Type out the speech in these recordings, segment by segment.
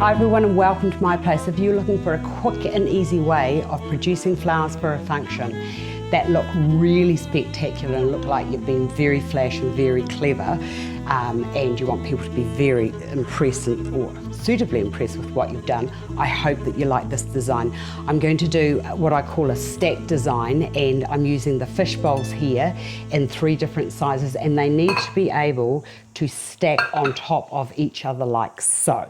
Hi everyone and welcome to my place. If you're looking for a quick and easy way of producing flowers for a function that look really spectacular and look like you've been very flash and very clever, and you want people to be very impressed or suitably impressed with what you've done, I hope that you like this design. I'm going to do what I call a stack design, and I'm using the fish bowls here in 3 different sizes, and they need to be able to stack on top of each other like so.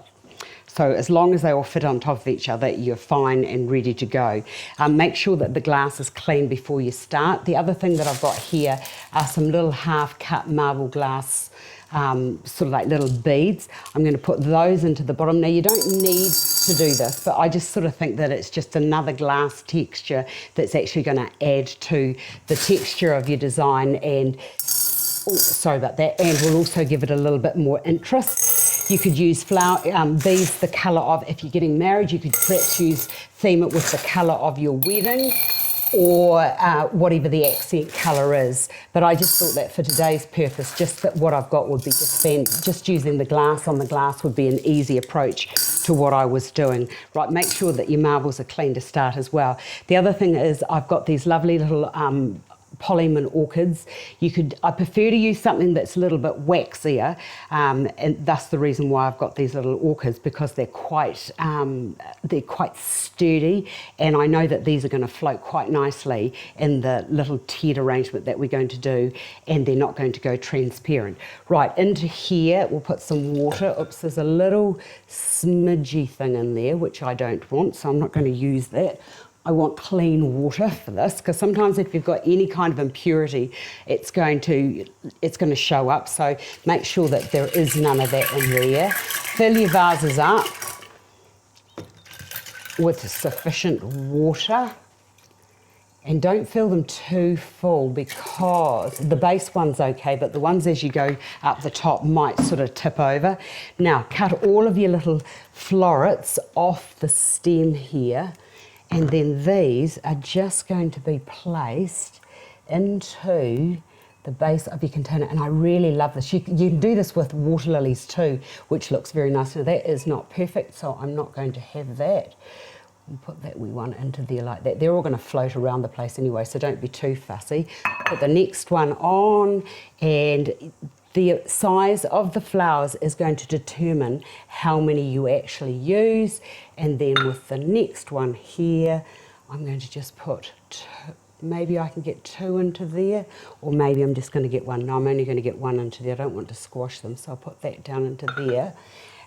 So as long as they all fit on top of each other, you're fine and ready to go. Make sure that the glass is clean before you start. The other thing that I've got here are some little half-cut marble glass, sort of like little beads. I'm going to put those into the bottom. Now you don't need to do this, but I just sort of think that it's just another glass texture that's actually going to add to the texture of your design, and sorry about that, and will also give it a little bit more interest. You could use these the colour of, if you're getting married, you could perhaps theme it with the colour of your wedding, or whatever the accent colour is. But I just thought that for today's purpose, just that what I've got would be just using the glass on the glass would be an easy approach to what I was doing. Right, make sure that your marbles are clean to start as well. The other thing is I've got these lovely little polymer orchids. I prefer to use something that's a little bit waxier, and that's the reason why I've got these little orchids, because they're quite sturdy, and I know that these are going to float quite nicely in the little tiered arrangement that we're going to do, and they're not going to go transparent. Right, into here we'll put some water. Oops, there's a little smidgy thing in there which I don't want, so I'm not going to use that. I want clean water for this, because sometimes if you've got any kind of impurity, it's going to show up. So make sure that there is none of that in there. Fill your vases up with sufficient water, and don't fill them too full, because the base one's okay, but the ones as you go up the top might sort of tip over. Now cut all of your little florets off the stem here, and then these are just going to be placed into the base of your container. And I really love this. You can do this with water lilies too, which looks very nice. Now that is not perfect, so I'm not going to have that. We'll put that wee one into there like that. They're all going to float around the place anyway, so don't be too fussy. Put the next one on, and the size of the flowers is going to determine how many you actually use. And then with the next one here, I'm going to just put maybe I can get 2 into there, or maybe I'm just going to get 1. No, I'm only going to get 1 into there. I don't want to squash them, so I'll put that down into there.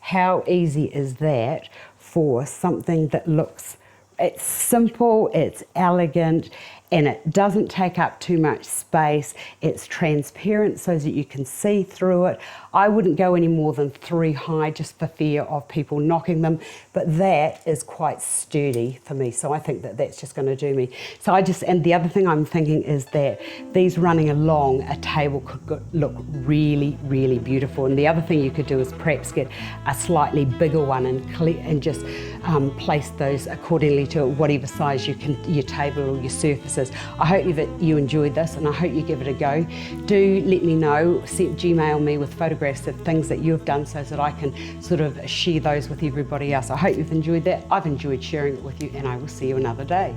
How easy is that for something that looks, it's simple, it's elegant, and it doesn't take up too much space. It's transparent so that you can see through it. I wouldn't go any more than 3 high, just for fear of people knocking them, but that is quite sturdy for me, so I think that that's just going to do me. So and the other thing I'm thinking is that these running along a table could look really, really beautiful. And the other thing you could do is perhaps get a slightly bigger one and just place those accordingly to whatever size your table or your surface is. I hope that you enjoyed this, and I hope you give it a go. Do let me know, Gmail me with photographs of things that you've done, so that I can sort of share those with everybody else. I hope you've enjoyed that. I've enjoyed sharing it with you, and I will see you another day.